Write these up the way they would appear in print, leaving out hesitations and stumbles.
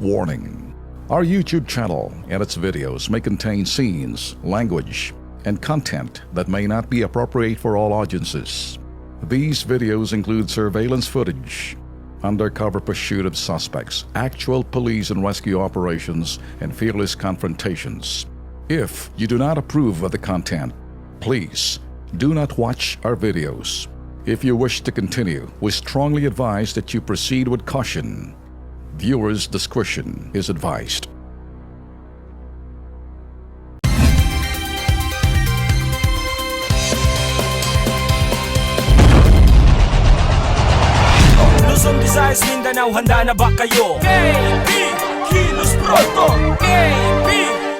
Warning: our YouTube channel and its videos may contain scenes, language, and content that may not be appropriate for all audiences. These videos include surveillance footage, undercover pursuit of suspects, actual police and rescue operations, and fearless confrontations. If you do not approve of the content, please do not watch our videos. If you wish to continue, we strongly advise that you proceed with caution. Viewers' discretion is advised. Luzon, Visayas, Mindanao, handa na ba kayo? KB, Kilos Pronto! KB,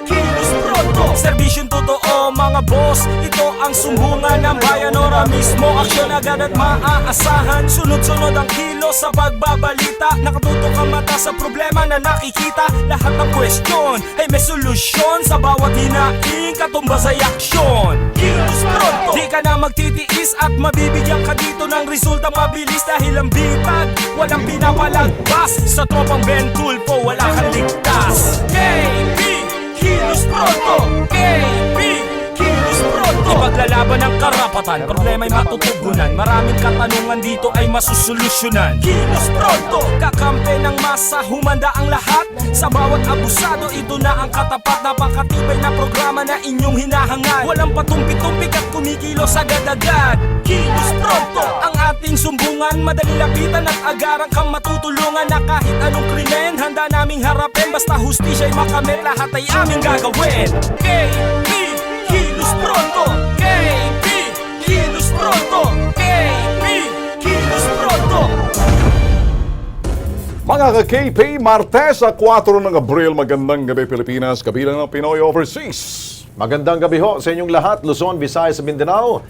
Kilos Pronto! Serbisyong totoo mga boss, ito ang sumbungan ng bayan. Ora mismo, aksyon agad at maaasahan. Sunod-sunod ang kilos sa pagbabalita. Nakatutok ang mata sa problema na nakikita. Lahat ng question ay may solusyon. Sa bawat hinaing katumbas ay aksyon. Kilos Pronto! Di ka na magtitiis at mabibigyan ka dito ng resulta mabilis. Dahil ang bitag, walang pinapalagpas. Sa tropang Ben Tulfo, wala kang ligtas. KB, Kilos Pronto! KB, Kilos Pronto! Ipaglalaban ng karapatan, problema'y matutugunan. Maraming katanungan dito ay masusolusyonan. Kilos Pronto! Kakampi ng masa, humanda ang lahat. Sa bawat abusado, ito na ang katapat. Napakatibay na programa na inyong hinahangad. Walang patumpi-tumpik at kumikilos agad-agad. Kilos Pronto! Ang ating sumbungan, madali lapitan at agarang kang matutulungan. Na kahit anong krimen, handa naming harapin. Basta hustisya'y makamit, lahat ay aming gagawin. KB, Kilos Pronto! KB, Kilos Pronto! KB, Kilos Pronto! Mga ka-KP, Martes sa 4 ng Abril, magandang gabi Pilipinas, kabilang ng Pinoy Overseas. Magandang gabi ho sa inyong lahat, Luzon, Visayas, Mindanao.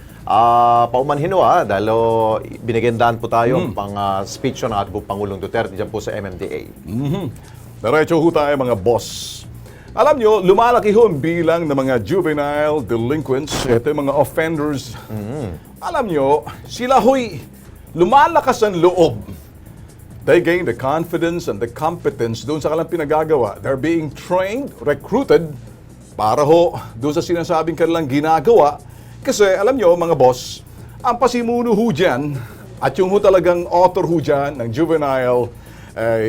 Paumanhin ho dahil binigandaan po tayo pang speech ng ating Pangulong Duterte dyan po sa MMDA. Diretso ho tayo mga boss. Alam nyo, lumalaki ho ang bilang ng mga juvenile delinquents, ito yung mga offenders. Alam nyo, sila ho'y lumalakas ang loob. They gain the confidence and the competence doon sa kanilang pinagagawa. They're being trained, recruited, para ho doon sa sinasabing kanilang ginagawa. Kasi alam nyo mga boss, ang pasimuno ho dyan, at yung ho talagang author ho dyan ng juvenile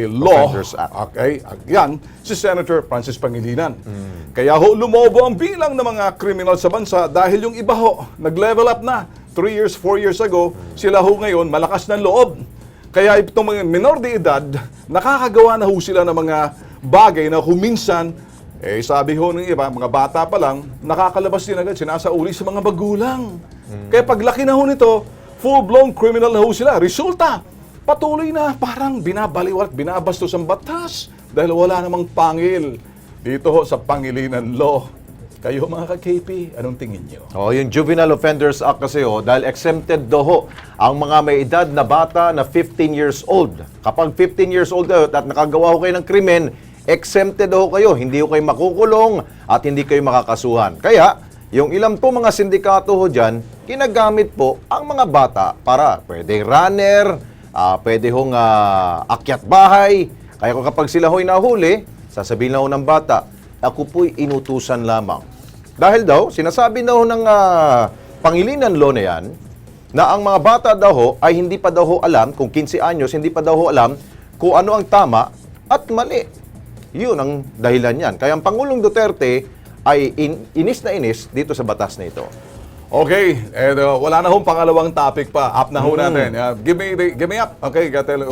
law, Offenders Act. okay, yan, si Senator Francis Pangilinan. Kaya ho lumobo ang bilang ng mga kriminal sa bansa dahil yung iba ho, nag-level up na. 3 years, 4 years ago, sila ho ngayon malakas ng loob. Kaya itong mga minor de edad, nakakagawa na ho sila ng mga bagay na kuminsan, sabi ho ng iba, mga bata pa lang, nakakalabas din agad, sinasauli sa mga magulang. Kaya paglaki na ho nito, full-blown criminal na ho sila. Resulta, patuloy na parang binabaliwal at binabastos ang batas dahil wala namang pangil dito ho sa Pangilinan Law. Kayo mga ka-KP, anong tingin nyo? Yung Juvenile Offenders Act kasi dahil exempted daw ho ang mga may edad na bata na 15 years old. Kapag 15 years old kayo at nakagawa ho kayo ng krimen, exempted ho kayo. Hindi ho kayo makukulong at hindi kayo makakasuhan. Kaya, yung ilang po mga sindikato ho dyan, ginagamit po ang mga bata para pwede runner, pwede hong akyat bahay. Kaya kapag sila ho'y nahuli, sasabihin na ho ng bata, ako po'y inutusan lamang. Dahil daw, sinasabi daw ng Pangilinan Law na yan, na ang mga bata daw ho ay hindi pa daw ho alam, kung 15 anyos, hindi pa daw ho alam kung ano ang tama at mali. Yun ang dahilan yan. Kaya ang Pangulong Duterte ay inis na inis dito sa batas na ito. Okay, wala na hong pangalawang topic pa. Up na ho natin. Give me up. Okay, Gatel.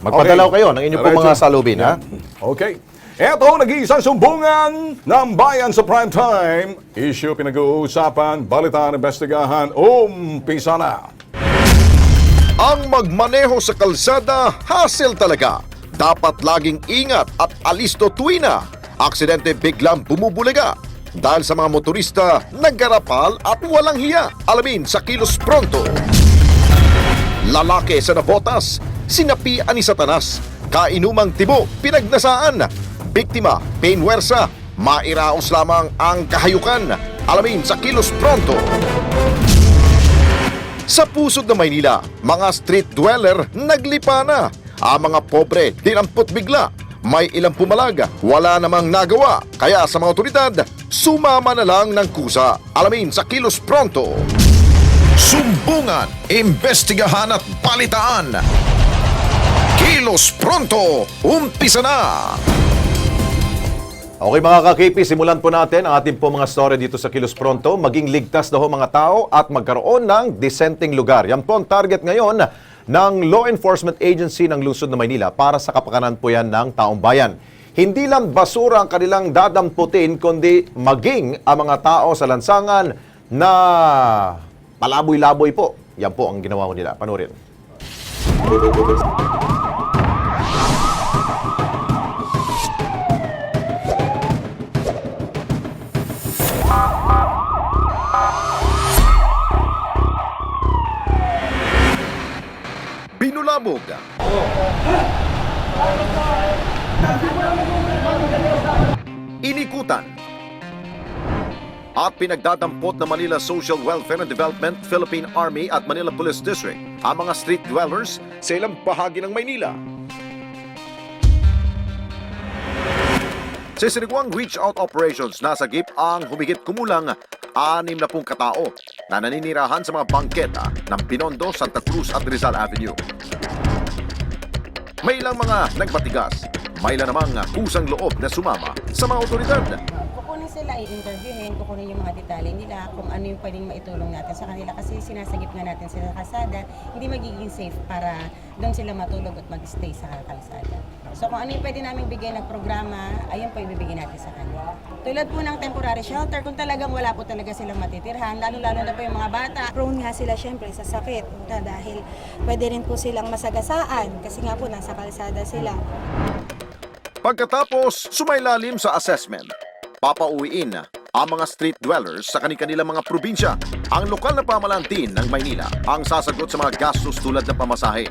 Magpadalaw kayo ng inyong pong mga salubin, ha? Okay. Eto, nag-iisang sumbungan ng bayan sa prime time. Issue pinag-uusapan, balitaan, investigahan, umpisa na. Ang magmaneho sa kalsada, hassle talaga. Dapat laging ingat at alisto tuwina. Aksidente biglang bumubulaga. Dahil sa mga motorista, naggarapal at walang hiya. Alamin sa Kilos Pronto. Lalaki sa Navotas, sinapian ni Satanas. Kainumang tibo, pinagnasaan. Biktima, painwersa, mairaos lamang ang kahayukan. Alamin sa Kilos Pronto. Sa pusod ng Maynila, mga street dweller naglipa na. Ang mga pobre dinampot bigla. may ilang pumalag, wala namang nagawa. Kaya sa mga otoridad, sumama na lang ng kusa. Alamin sa Kilos Pronto. Sumbungan, imbestigahan at balitaan. Kilos Pronto, umpisa na! Okay mga kakipi, simulan po natin ang ating po mga story dito sa Kilos Pronto. Maging ligtas daw mga tao at magkaroon ng disenteng lugar. Yan po ang target ngayon ng Law Enforcement Agency ng Lungsod ng Maynila para sa kapakanan po yan ng taong bayan. Hindi lang basura ang kanilang dadamputin, kundi maging ang mga tao sa lansangan na palaboy-laboy po. Yan po ang ginawa ko nila. Panurin. Binulabog. Inikutan. At pinagdadampot ng Manila Social Welfare and Development, Philippine Army at Manila Police District ang mga street dwellers sa ilang bahagi ng Maynila. Sa sinigwang reach-out operations, nasagip ang humigit kumulang 60 katao na naninirahan sa mga bangketa ng Binondo, Santa Cruz at Rizal Avenue. May ilang mga nagmatigas, may ilan namang kusang loob na sumama sa mga otoridad. Kukunin sila, i-interviewin, kukunin yung mga detalye nila kung ano yung pwedeng maitulong natin sa kanila kasi sinasagip nga natin sila sa kalsada, hindi magiging safe para doon sila matulog at mag-stay sa kalsada. So kung ano yung pwede namin bigay ng programa, ayun po ibibigay natin sa kanila. Tulad po ng temporary shelter, kung talagang wala po talaga silang matitirhan, lalo-lalo na po yung mga bata. Prone nga sila syempre sa sakit dahil pwede rin po silang masagasaan kasi nga po nasa kalsada sila. Pagkatapos sumailalim sa assessment, papauwiin ang mga street dwellers sa kanilang mga probinsya. Ang lokal na pamahalaan din ng Maynila ang sasagot sa mga gastos tulad ng pamasahe.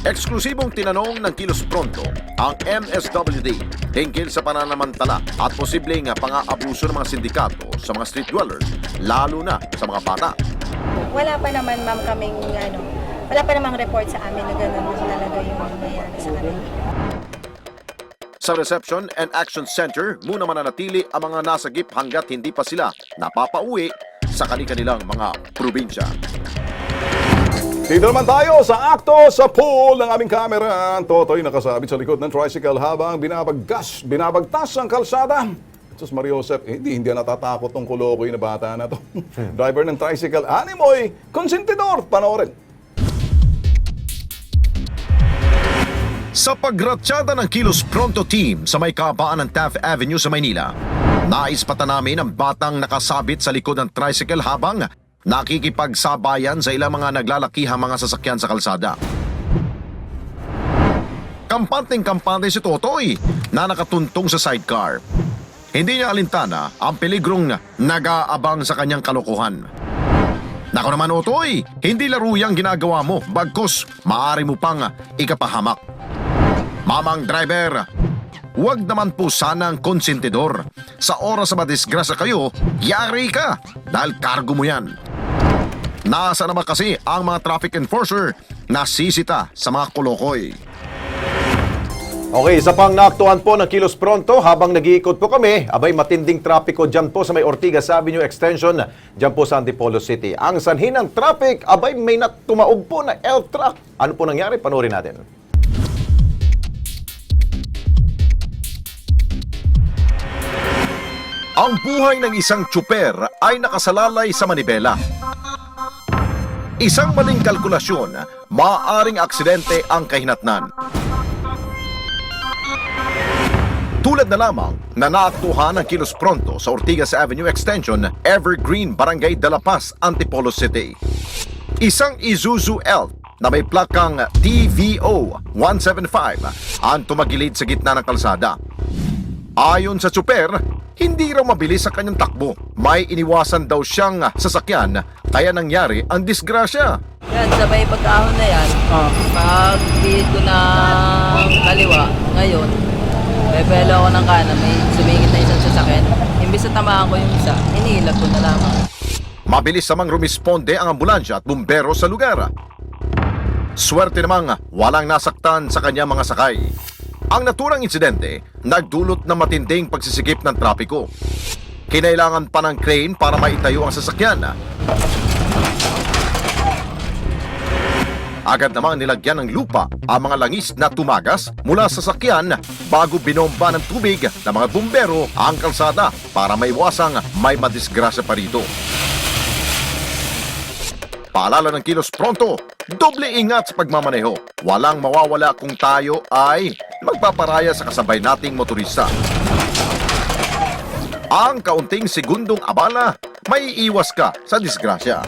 Eksklusibong tinanong ng Kilos Pronto ang MSWD tungkol sa pananamantala at posibleng pang-aabuso ng mga sindikato sa mga street dwellers, lalo na sa mga bata. Wala pa naman ma'am kaming wala pa namang report sa amin na gano'n talaga yung nangyayari sa kanila. Sa Reception and Action Center, muna mananatili ang mga nasagip hanggat hindi pa sila napapauwi sa kanilang mga probinsya. Dito naman tayo sa akto sa pool ng aming kamera. Ang Totoy nakasabit sa likod ng tricycle habang binabagtas ang kalsada. Sus Mario Josep, hindi natatakot tong kulokoy na bata na to. Driver ng tricycle, animoy, konsentidor. Panoorin. Sa pagratsyada ng Kilos Pronto team sa may kabaan ng Taft Avenue sa Maynila, naispatan namin ang batang nakasabit sa likod ng tricycle habang nakikipagsabayan sa ilang mga naglalakihang mga sasakyan sa kalsada. Kampanteng-kampante si Totoy na nakatuntong sa sidecar. Hindi niya alintana ang peligrong nag-aabang sa kanyang kalokohan. Nako naman Otoy, hindi laro yang ginagawa mo, bagkus maaari mo pang ikapahamak. Mamang driver, huwag naman po sanang konsentidor. Sa oras na madisgrasya kayo, yari ka dahil cargo mo yan. Nasa naman kasi ang mga traffic enforcer na sisita sa mga kulokoy. Okay, isa pang naaktuhan po ng Kilos Pronto habang nag-iikot po kami. Abay, matinding trapiko dyan po sa may Ortigas Avenue Extension, dyan po sa Antipolo City. Ang sanhin ng traffic, abay, may tumaog po na elf truck. Ano po nangyari? Panoorin natin. Ang buhay ng isang tsuper ay nakasalalay sa manibela. Isang maling kalkulasyon, maaaring aksidente ang kahinatnan. Tulad na lamang na naaktuhan ng Kilos Pronto sa Ortigas Avenue Extension, Evergreen, Barangay de la Paz, Antipolo City. Isang Isuzu Elf na may plakang TVO 175 ang tumagilid sa gitna ng kalsada. Ayon sa tsuper, hindi raw mabilis sa kanyang takbo. May iniwasan daw siyang sasakyan, kaya nangyari ang disgrasya. Yan, sabay pagkaahon na yan. Pag-bihid ko ng kaliwa, ngayon, bebelo ako ng kanan, may sumingit na isang sasakyan. Imbis na tamaan ko yung isa, iniilag ko na lamang. Mabilis namang rumisponde ang ambulansya at bumbero sa lugar. Swerte namang walang nasaktan sa kanyang mga sakay. Ang naturang insidente, nagdulot ng matinding pagsisikip ng trapiko. Kinailangan pa ng crane para maitayo ang sasakyan. Agad namang nilagyan ng lupa ang mga langis na tumagas mula sa sasakyan bago binomba ng tubig ng mga bumbero ang kalsada para maiwasang may madisgrasya pa rito. Paalala ng Kilos Pronto, doble ingat sa pagmamaneho. Walang mawawala kung tayo ay magpaparaya sa kasabay nating motorista. Ang kaunting segundong abala, may iwas ka sa disgrasya.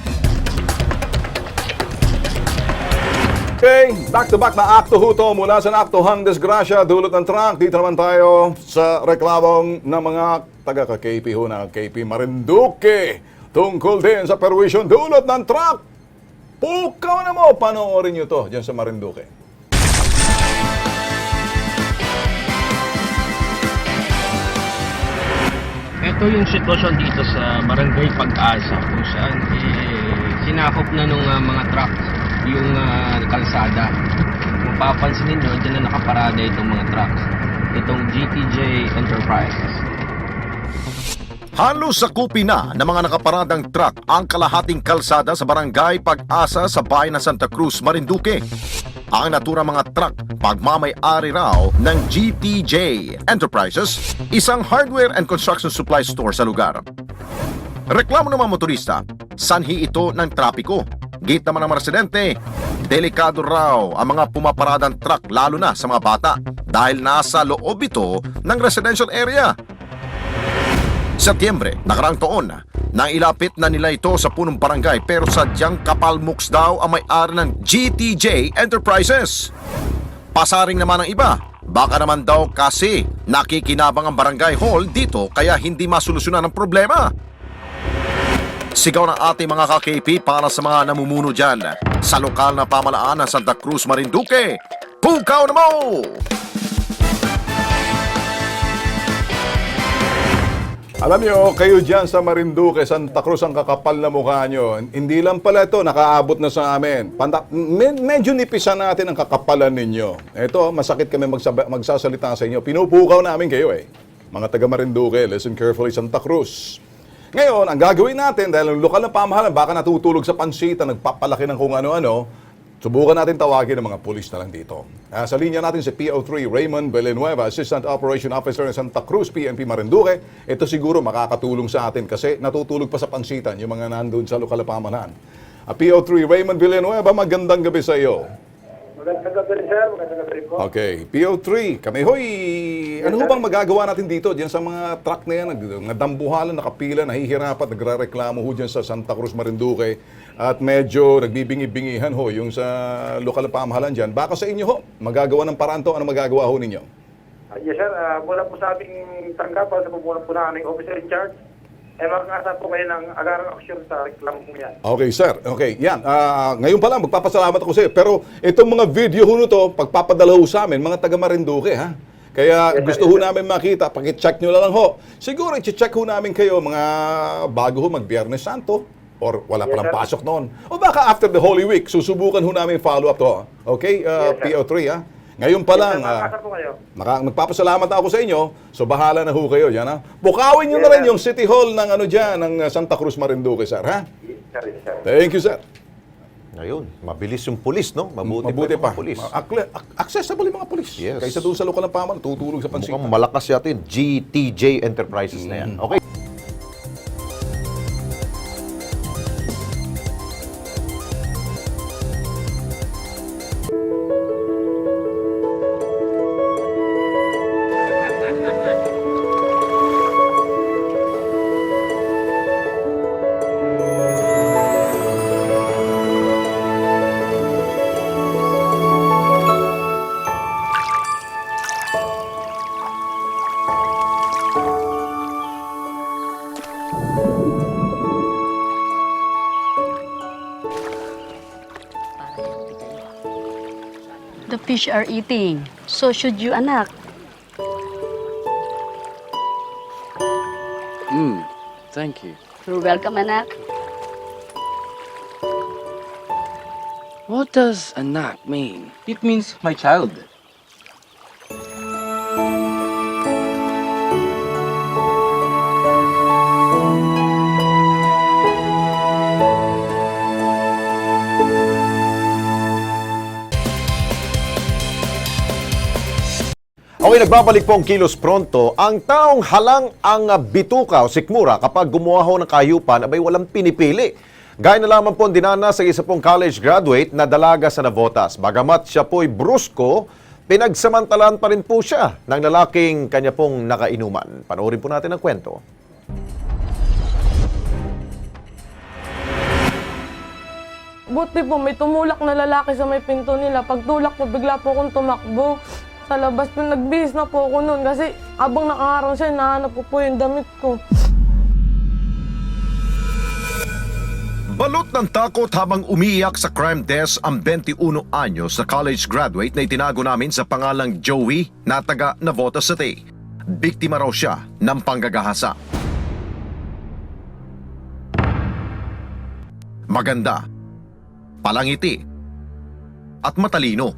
Okay, back-to-back na akto huto mula sa naaktuhang disgrasya, dulot ng truck. Dito naman tayo sa reklamong ng mga taga-KP ho na KP Marinduque. Tungkol din sa perwisyon dulot ng truck. Pukaw na mo, panoorin nyo to dyan sa Marinduque. Ito yung sitwasyon dito sa Barangay Pag-asa kung saan sinakop na nung mga truck yung kalsada. Kung papansin ninyo, dyan na nakaparada itong mga trucks. Itong GTJ Enterprises. Halos sakupi na ng mga nakaparadang truck ang kalahating kalsada sa Barangay Pag-asa sa bayan ng Santa Cruz, Marinduque. Ang naturang mga truck pagmamay-ari raw ng GTJ Enterprises, isang hardware and construction supply store sa lugar. Reklamo ng mga motorista, sanhi ito ng trapiko. Gate naman ng mga residente, delikado raw ang mga pumaparadang truck lalo na sa mga bata dahil nasa loob ito ng residential area. Setyembre, nakaraang taon, nang ilapit na nila ito sa punong barangay pero sadyang kapalmuks daw ang may-ari ng GTJ Enterprises. Pasaring naman ang iba, baka naman daw kasi nakikinabang ang barangay hall dito kaya hindi masolusyonan ang problema. Sigaw ng ating mga ka-KP para sa mga namumuno dyan sa lokal na pamalaan ng Santa Cruz, Marinduque. Pukaw na mo! Alam nyo, kayo dyan sa Marinduque, Santa Cruz, ang kakapal na mukha nyo. Hindi lang pala ito, nakaabot na sa amin. Medyo nipisan natin ang kakapalan ninyo. Ito, masakit kami magsasalita sa inyo. Pinupukaw namin kayo eh. Mga taga Marinduque, listen carefully, Santa Cruz. Ngayon, ang gagawin natin, dahil ang lokal na pamahalaan, baka natutulog sa pansita, nagpapalaki ng kung ano-ano, subukan natin tawagin ng mga pulis na lang dito. Sa linya natin si PO3 Raymond Villanueva, Assistant Operation Officer ng Santa Cruz, PNP Marinduque. Ito siguro makakatulong sa atin kasi natutulog pa sa pansitan yung mga nandun sa lokal na pamahalaan. PO3 Raymond Villanueva, magandang gabi sa iyo. Magandang gabi rin, sir. Magandang gabi po. Okay, PO3, kami hoy, ano ho bang magagawa natin dito diyan sa mga truck na yan, nagdambuhalan, nakapila, nahihirapan, nagrereklamo ho diyan sa Santa Cruz, Marinduque at medyo nagbibingi-bingihan ho yung sa lokal na pamahalaan diyan. Baka sa inyo ho, magagawa ng paraan to, ano magagawa ho ninyo? Yes, sir. Mula po sa aming tanggapan sa pumunan po na aming officer in charge, makakasa po kayo ng agarang aksyon sa reklamo po yan. Okay, sir. Okay, yan. Ngayon pa lang, magpapasalamat ako sa iyo. Pero itong mga video ho nito, pagpapadala ho sa amin, mga taga Marinduque, ha? Kaya Yes, gusto sir. ho namin makita, pakicheck nyo lang ho. Siguro, i-check ho namin kayo mga bago ho mag-Biyernes Santo or wala Yes, palang sir. pasok noon. O baka after the Holy Week, susubukan ho namin follow up to. Okay, Yes, sir. PO3, ha? Ngayon pa lang, Makakasa po kayo. magpapasalamat na ako sa inyo. So bahala na ho kayo diyan, ha. Bukawin niyo Yes, na rin sir. yung City Hall ng ano diyan, ng Santa Cruz, Marinduque, sir, ha? Yes, sir. Thank you, sir. Ngayon, mabilis yung pulis, no? Mabuti Mabuti pa pa. yung pulis. Accessible yung mga pulis. Yes. Kaysa doon sa lokal ng pamahalaan, tutulog sa pansitan. Mukhang malakas yatin, GTJ Enterprises na yan. Okay. The fish are eating. So should you, anak. Thank you. You're welcome, anak. What What does anak mean? It means my child. Okay, nagbabalik po ang Kilos Pronto. Ang taong halang ang bituka o sikmura kapag gumawa ho ng kahiyupan, abay walang pinipili. Gaya na lamang po ang dinana sa isa pong college graduate na dalaga sa Navotas. Bagamat siya po'y brusko, pinagsamantalaan pa rin po siya ng lalaking kanya pong nakainuman. Panoorin po natin ang kwento. Buti po, may tumulak na lalaki sa may pinto nila. Pagtulak po, bigla po akong tumakbo. Sa labas po, nagbihis na po ako noon kasi abang nakaharang siya, nahanap ko po yung damit ko. Balot ng takot habang umiiyak sa crime desk ang 21 anyos na college graduate na itinago namin sa pangalang Joey na taga Navotas City. Biktima raw siya ng panggagahasa. Maganda, palangiti, at matalino.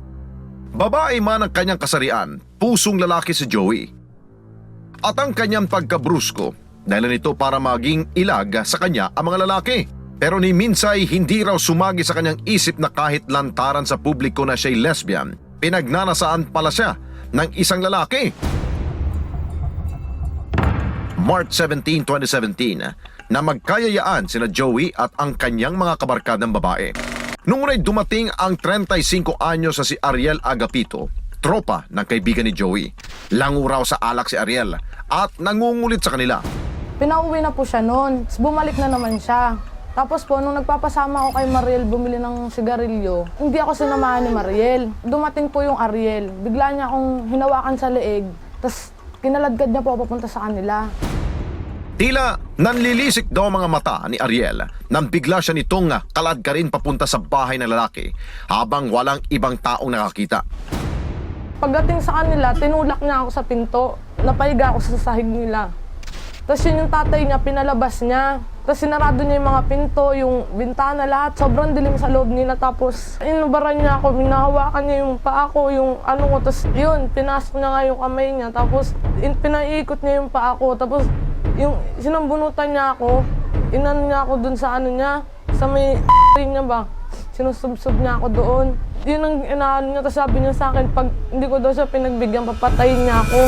Babae man ang kanyang kasarian, pusong lalaki si Joey. At ang kanyang pagkabrusko, dahil nito para maging ilag sa kanya ang mga lalaki. Pero ni Minsay hindi raw sumagi sa kanyang isip na kahit lantaran sa publiko na siya'y lesbian, pinagnanasaan pala siya ng isang lalaki. March 17, 2017, na magkayayaan sina Joey at ang kanyang mga kabarkadang babae. Noong una'y dumating ang 35 anyos na si Ariel Agapito, tropa ng kaibigan ni Joey. Lango raw sa alak si Ariel at nangungulit sa kanila. Pinauwi na po siya noon, bumalik na naman siya. Tapos po, nung nagpapasama ako kay Mariel bumili ng sigarilyo, hindi ako sinamahan ni Mariel. Dumating po yung Ariel, bigla niya akong hinawakan sa leeg, tapos kinaladkad niya po papunta sa kanila. Tila nanlilisik daw ang mga mata ni Ariel nang bigla siya nitong kaladkarin papunta sa bahay ng lalaki habang walang ibang taong nakakita. Pagdating sa kanila, tinulak niya ako sa pinto, napahiga ako sa sahig nila. Tapos yun yung tatay niya, pinalabas niya. Tapos sinarado niya yung mga pinto, yung bintana, lahat. Sobrang dilim sa loob nila. Tapos inubaran niya ako, minahawakan niya yung paa ko, yung ano ko. Tapos yun, pinasok niya nga yung kamay niya. Tapos pinaiikot niya yung paa ko. Tapos yung sinambunutan niya ako, inan niya ako dun sa ano niya, sa may niya ba. Sinusubsob niya ako doon. Yun ang inaano niya, tapos sabi niya sa akin, pag hindi ko daw siya pinagbigyan, papatayin niya ako.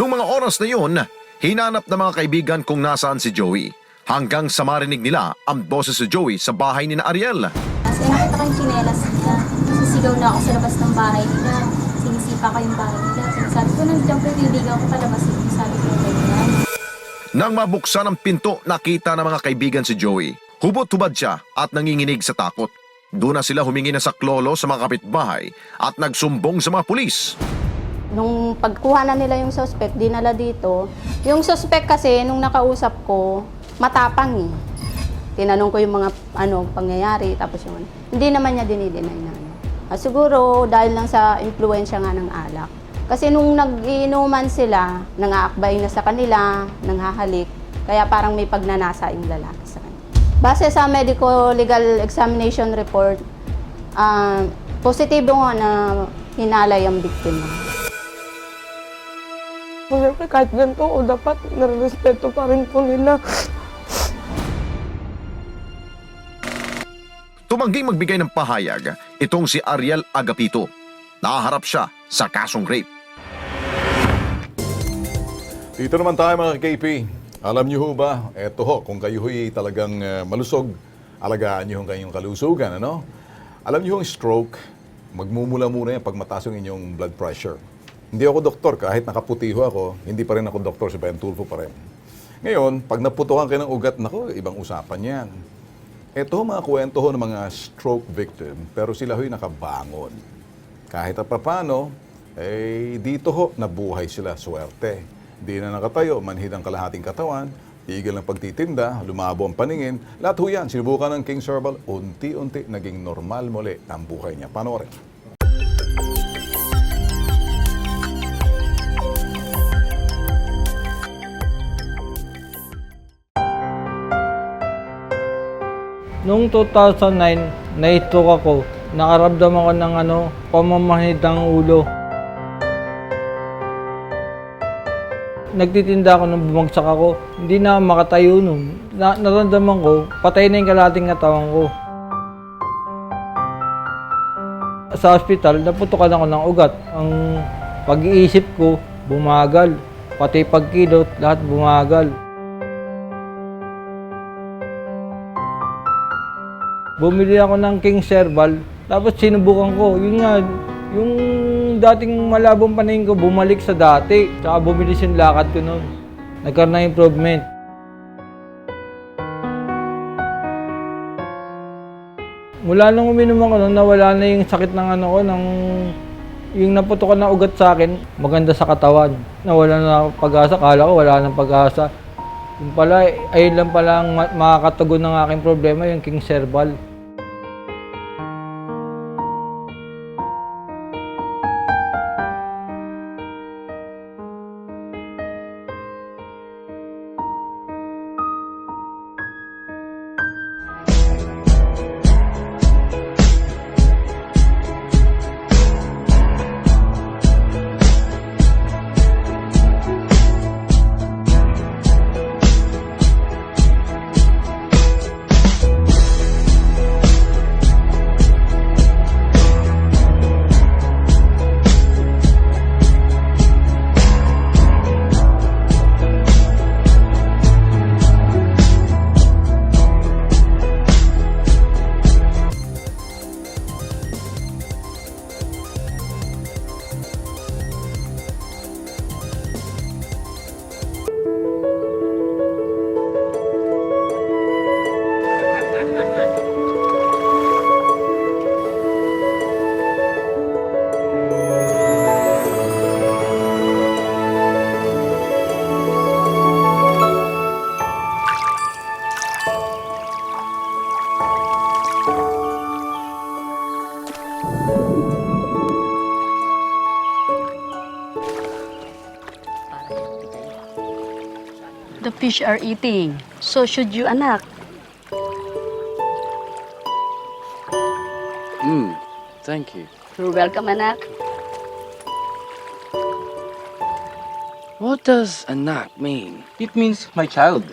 Noong mga oras na yun, hinanap ng mga kaibigan kung nasaan si Joey. Hanggang sa marinig nila ang boses si Joey sa bahay ni na Ariel. Kasi nakita ko yung tsinelas niya. Sisigaw na ako sa labas ng bahay nila. Sinisipa ko yung bahay nila. Sabi ko, nandiyan ko, hindi ako palabas. Sabi ko, ganyan. Nang mabuksan ang pinto, nakita ng mga kaibigan si Joey. Hubot-hubad siya at nanginginig sa takot. Doon na sila humingi ng saklolo sa mga kapitbahay at nagsumbong sa mga pulis. Nung pagkuha na nila yung suspect, dinala dito. Yung suspect kasi, nung nakausap ko, matapang eh. Tinanong ko yung mga pangyayari, tapos yung hindi naman niya dinideny na. Siguro dahil lang sa impluensya nga ng alak. Kasi nung nag-iinuman sila, nangaakbay na sa kanila, nanghahalik, kaya parang may pagnanasa yung lalaki sa kanila. Base sa medical legal examination report, positibo nga na hinalay ang biktima. Siyempre, kahit ganito o dapat nare-respeto pa rin po nila. Tumangging magbigay ng pahayag itong si Ariel Agapito. Naharap siya sa kasong rape. Dito naman tayo mga KP. Alam niyo ho ba, eto ho, kung kayo ho'y talagang malusog, alagaan niyo ang kanyang kalusugan, ano? Alam niyo ang stroke, magmumula muna yan pag mataas ang inyong blood pressure. Hindi ako doktor, kahit nakaputi ho ako, hindi pa rin ako doktor, si Ben Tulfo pa rin. Ngayon, pag naputukan kayo ng ugat, nako, ibang usapan yan. Ito mga kwento ho ng mga stroke victim, pero sila ho'y nakabangon. Kahit papano, dito ho, nabuhay sila, swerte. Di na nakatayo, manhid ang kalahating katawan, tigil ng pagtitinda, lumabo ang paningin. Lahat ho yan, sinubukan ng King's Herbal, unti-unti naging normal muli ang buhay niya. Panoorin. Noong 2009, na-stroke ako. nakaramdam ako ng pamamanhid ng ulo. Nagtitinda ako nung bumagsak ako. Hindi na ako makatayo nun. Naramdaman ko, patay na yung kalating katawan ko. Sa ospital, naputukan ako ng ugat. Ang pag-iisip ko, bumagal. Pati pagkilot, lahat bumagal. Bumili ako ng King Serval, tapos sinubukan ko. Yun nga, yung dating malabong paningin ko, bumalik sa dati. Tsaka bumilis yung lakad ko noon. Nagkaroon ng improvement. Mula nung uminom ako noon, nawala na yung sakit ng yung naputukan na ugat sa akin, maganda sa katawan. Nawala na ako pag-asa, kala ko wala nang pag-asa. Yung pala, ayun lang pala ang makakatugon ng aking problema, yung King Serval. The fish are eating. So should you, anak. Thank you. You're welcome, anak. What does anak mean? It means my child.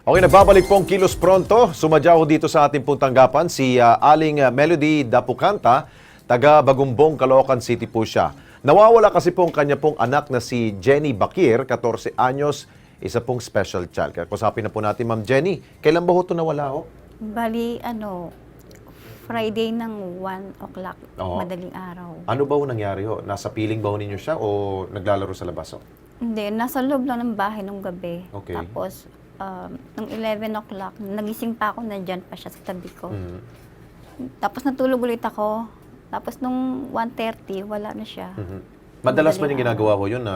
Okay, nagbabalik po ang Kilos Pronto. Sumadya ko dito sa ating pong tanggapan si Aling Melody Dapucanta, taga Bagumbong, Caloocan City po siya. Nawawala kasi po ang kanya pong anak na si Jenny Bakir, 14 anyos, isa pong special child. Kaya kusapin na po natin, Ma'am Jenny, kailan ba ho ito nawala ho? Bali, Friday ng 1 o'clock, Oo. madaling araw. Ano ba ho nangyari ho? Nasa piling ba ho ninyo siya o naglalaro sa labas ho? Hindi, nasa loob lang ng bahay nung gabi. Okay. Tapos, nung 11 o'clock, nagising pa ako, nandyan pa siya sa tabi ko. Mhm. Tapos natulog ulit ako. Tapos nung 1:30, wala na siya. Mhm. Madalas ba yung ginagawa ho yun na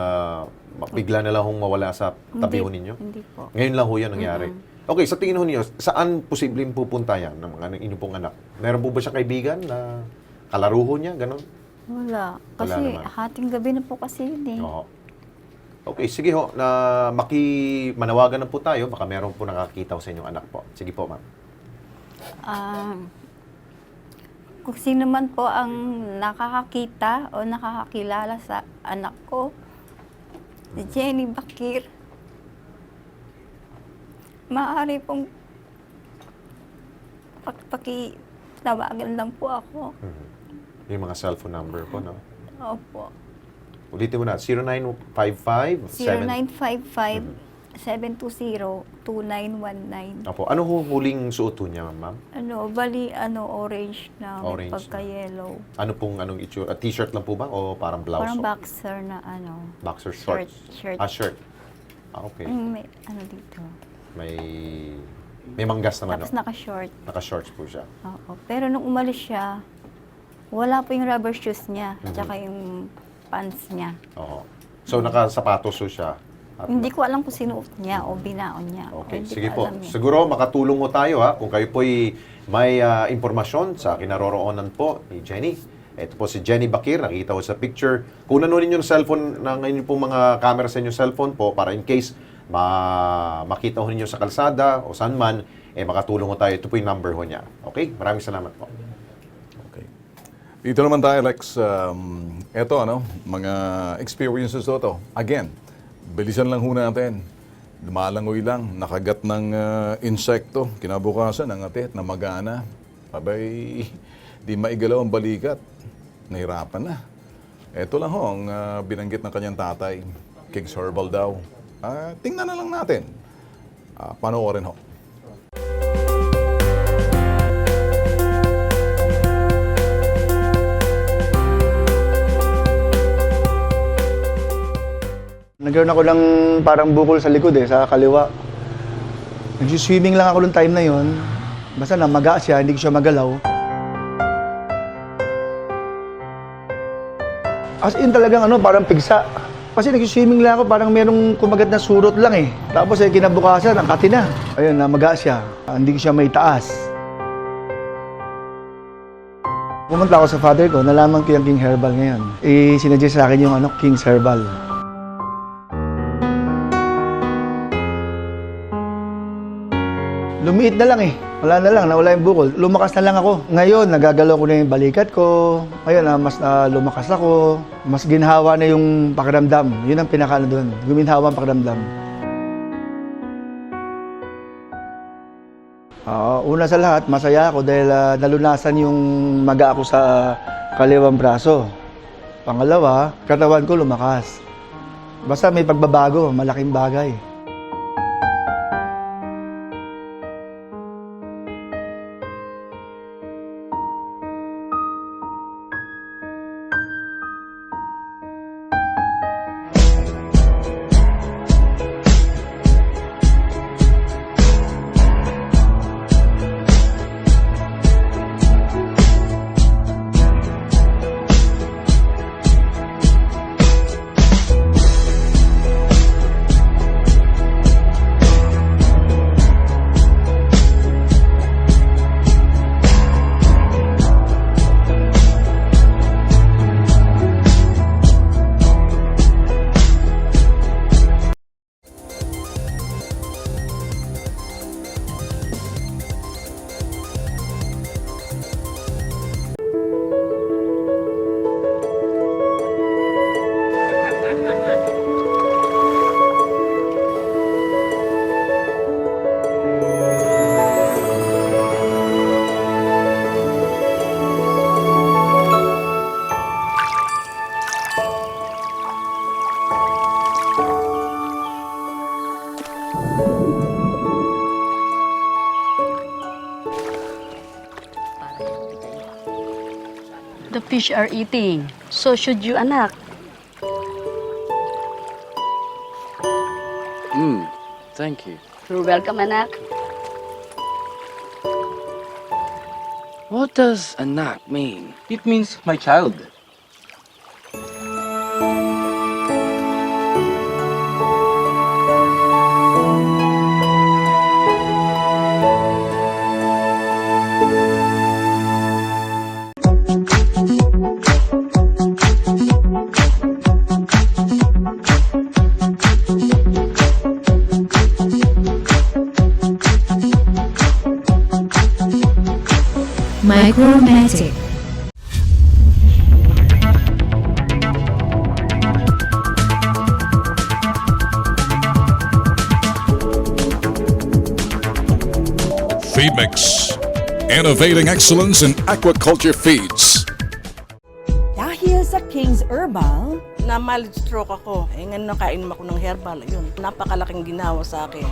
bigla na lang hong mawala sa tabi ho ninyo? Hindi po. Ngayon lang ho yan nangyari. Okay, sa tingin ho ninyo, saan posibleng pupunta yan ng mga inyong pong anak? Meron po ba siyang kaibigan na kalaro ho niya, gano'n? Wala. Wala Kasi naman. hating gabi na po kasi yun eh. Oo. Okay, sige ho, na manawagan na po tayo, baka meron po nakakita ho sa inyong anak po. Sige po, ma'am. Kung sino man po ang nakakakita o nakakakilala sa anak ko, si Jenny Bakir, maaari pong pakitawagan lang po ako. Mhm. Yung mga cellphone number po, no? Opo. Ulitin mo na, 0955 0955-720-2919. Opo. Ano ho huling suot ho niya, ma'am? Orange na, Orange pagka-yellow. Ano pong itsura? T-shirt lang po ba o parang blouse? Parang ho? boxer na Boxer shorts? Shirt. Shirt. Okay. May dito. May manggas naman, Tapos no? naka-short. Naka-shorts po siya. Oo. Pero nung umalis siya, wala po yung rubber shoes niya, Mhm. tsaka yung pants niya. Oo. So, nakasapatos ho siya. Hindi ko alam kung sinuot niya o binaon niya. Okay, Hindi sige ko po. alam eh. Siguro makatulong mo tayo ha, kung kayo po'y may impormasyon sa kinaroroonan po ni Jenny. Ito po si Jenny Bakir, nakita ko sa picture. Kung nanonin nyo ng cellphone, ng inyong pong mga camera sa inyong cellphone po, para in case makita ho ninyo sa kalsada o saan man, makatulong ho tayo. Ito po yung number ho niya. Okay? Maraming salamat po. Okay. Dito naman tayo, Lex. Ito, mga experiences to. Again, bilisan lang ho natin. Lumalangoy lang, nakagat ng insekto, kinabukasan, nangatit, namagana. Abay, di maigalaw ang balikat. Nahirapan na. Ito lang ho ang binanggit ng kanyang tatay. King's Herbal daw. Tingnan na lang natin. Panoorin ho. Nagkaroon ako ng parang bukol sa likod sa kaliwa. Nag-swimming lang ako nung time na yon. Basta namaga siya, hindi ko siya magalaw. As in talagang parang pigsa. Kasi nag-swimming lang ako, parang merong kumagat na surot lang Tapos kinabukasan, ang kati na. Ayun, namaga siya. Hindi ko siya may taas. Pumunta ako sa father ko, nalaman ko yung King Herbal ngayon. Sinuggest sa akin yung King's Herbal. Lumiit na lang Wala na lang, nawala yung bukol. Lumakas na lang ako. Ngayon, nagagalaw ko na yung balikat ko. Ngayon, mas lumakas ako. Mas ginhawa na yung pakiramdam. Yun ang pinaka doon. Guminhawa ang pakiramdam. Una sa lahat, masaya ako dahil nalunasan yung maga ako sa kaliwang braso. Pangalawa, katawan ko lumakas. Basta may pagbabago, malaking bagay. The fish are eating. So should you, anak. Thank you. You're welcome, anak. What does anak mean? It means my child. Micromatic. Feedmix. Innovating excellence in aquaculture feeds. Dahil sa King's Herbal, na mild stroke ako. Ngayon nakain ako ng herbal. Yun, napakalaking ginawa sa akin.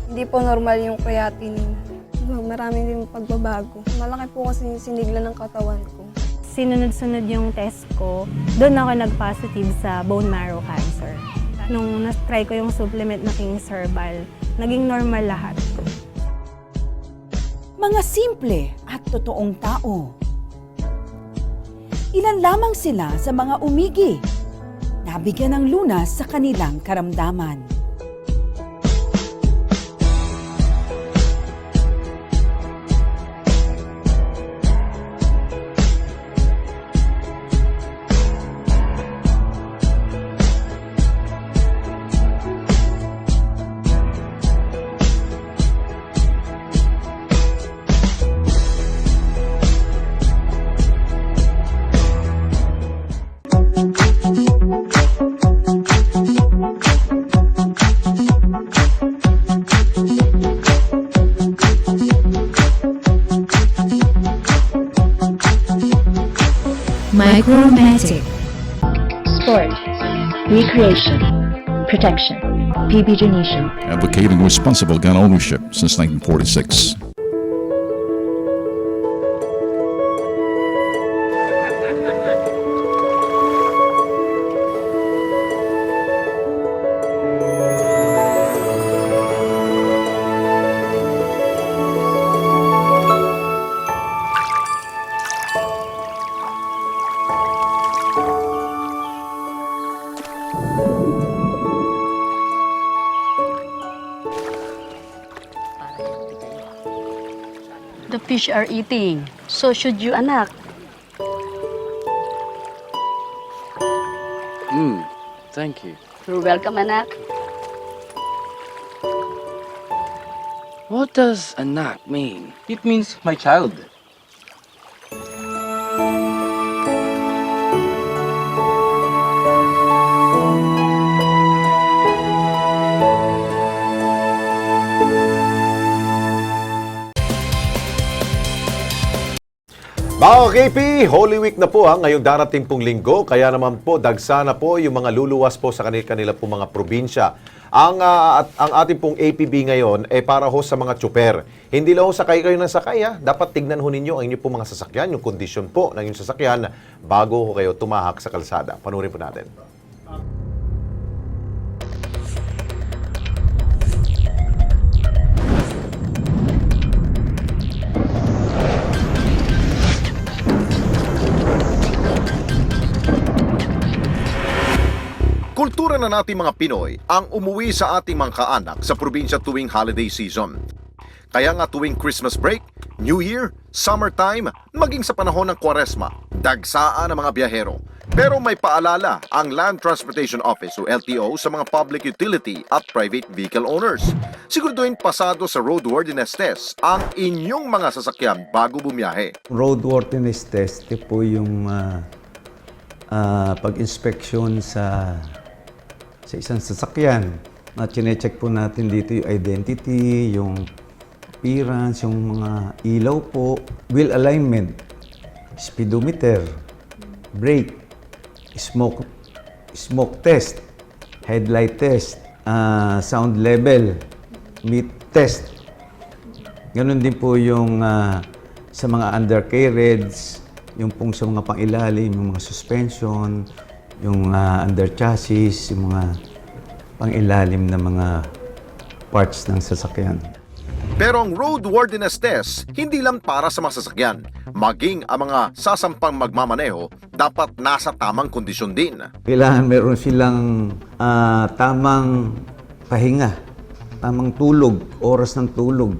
Hindi po normal yung creatinine. Maraming din pagbabago. Malaki po kasi yung sinigla ng katawan ko. Sinunod-sunod yung test ko, doon ako nag-positive sa bone marrow cancer. Nung na-try ko yung supplement na King's Herbal, naging normal lahat. Mga simple at totoong tao. Ilan lamang sila sa mga umigi, nabigyan ng lunas sa kanilang karamdaman. support, recreation, protection. PBJ Nation. Advocating responsible gun ownership since 1946. The fish are eating. So should you, anak. Thank you. You're welcome, anak. What does anak mean? It means my child. Mga KP, Holy Week na po ngayong darating pong linggo. Kaya naman po, dagsa na po yung mga luluwas po sa kanila po mga probinsya. Ang ating pong APB ngayon ay para ho sa mga tsuper. Hindi lang ho sakay kayo ng sakay. Dapat tignan ho ninyo ang inyong po mga sasakyan, yung kondisyon po ng inyong sasakyan bago ho kayo tumahak sa kalsada. Panurin po natin. Kultura na nating mga Pinoy ang umuwi sa ating mga kaanak sa probinsya tuwing holiday season. Kaya nga tuwing Christmas break, New Year, summertime, maging sa panahon ng Kwaresma, dagsaan ang mga biyahero. Pero may paalala ang Land Transportation Office o LTO sa mga public utility at private vehicle owners. Siguraduhin pasado sa roadworthiness test ang inyong mga sasakyan bago bumiyahe. Roadworthiness test po yung pag-inspeksyon sa isang sasakyan. At chinecheck po natin dito yung identity, yung appearance, yung mga ilaw po, wheel alignment, speedometer, brake, smoke test, headlight test, sound level, meat test. Ganon din po yung sa mga undercarriage, yung pong sa mga pangilalim, yung mga suspension, yung under chassis, yung mga pangilalim na mga parts ng sasakyan. Pero ang roadworthiness test, hindi lang para sa mga sasakyan. Maging ang mga sasampang magmamaneho, dapat nasa tamang kondisyon din. Kailangan meron silang tamang pahinga, tamang tulog, oras ng tulog.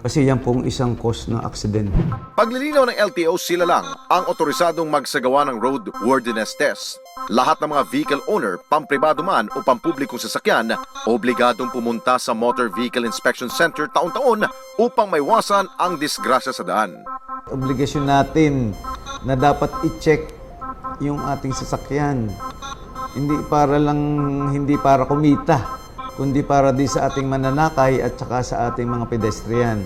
Kasi yan pong isang cause ng aksidente. Paglilinaw ng LTO, sila lang ang otorisadong magsagawa ng roadworthiness test. Lahat ng mga vehicle owner, pampribado man o pampublikong sasakyan, obligadong pumunta sa Motor Vehicle Inspection Center taon-taon upang maiwasan ang disgrasya sa daan. Obligasyon natin na dapat i-check yung ating sasakyan. Hindi para kumita, kundi para di sa ating mananakay at saka sa ating mga pedestrian.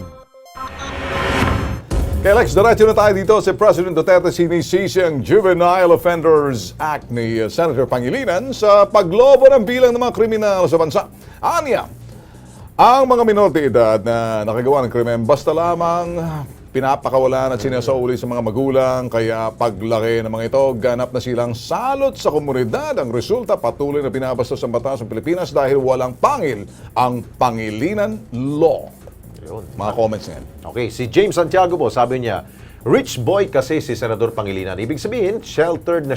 Kaya Lex, diretso na tayo dito si President Duterte sinisisi ang Juvenile Offenders Act ni Senator Pangilinan sa paglobo ng bilang ng mga kriminal sa bansa. Anya, ang mga minor de edad na nakagawa ng krimen basta lamang pinapakawalan at sinasauli sa mga magulang, kaya paglaki ng mga ito, ganap na silang salot sa komunidad. Ang resulta, patuloy na binabastos ang batas ng Pilipinas dahil walang pangil ang Pangilinan Law. Mga comments ngayon. Okay, si James Santiago po, sabi niya, rich boy kasi si Senador Pangilinan. Ibig sabihin, sheltered na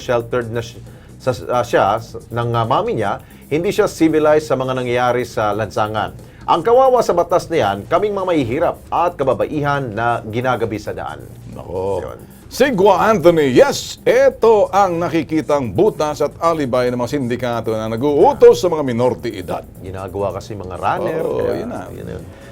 siya ng mami niya, hindi siya civilized sa mga nangyayari sa lansangan. Ang kawawa sa batas na yan, kaming mga mahihirap at kababaihan na ginagabi sa daan. Nako. Sigwa Anthony, yes, ito ang nakikitang butas at alibay ng mga sindikato na nag-uutos sa mga minor de edad. Ginagawa kasi mga runner. Yun na.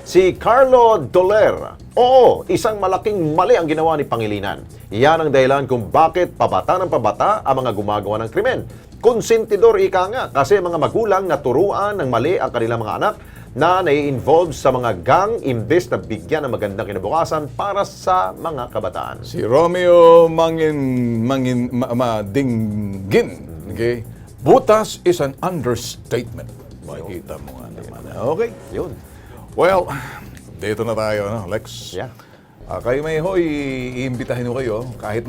Si Carlo Doler, oo, isang malaking mali ang ginawa ni Pangilinan. Yan ang dahilan kung bakit pabata ng pabata ang mga gumagawa ng krimen. Konsentidor ika nga, kasi mga magulang naturuan ng mali ang kanilang mga anak na nai-involve sa mga gang imbes na bigyan ng magandang kinabukasan para sa mga kabataan. Si Romeo Madinggin, okay? Butas is an understatement. Makikita mo nga naman. Okay. Yun. Well, dito na tayo, no, Lex. Yeah. Kayo may hoy, iimbitahin ko kayo. Kahit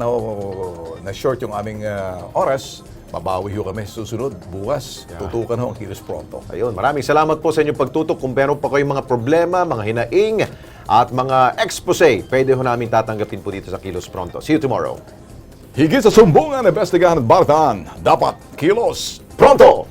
na-short yung aming oras, babawi ho kami susunod, bukas. Tutukan ho ang Kilos Pronto. Ayun, maraming salamat po sa inyong pagtutok. Kung meron pa kayong mga problema, mga hinaing, at mga expose, pwede ho namin tatanggapin po dito sa Kilos Pronto. See you tomorrow. Higit sa sumbungan, investigahan at barataan, dapat Kilos Pronto!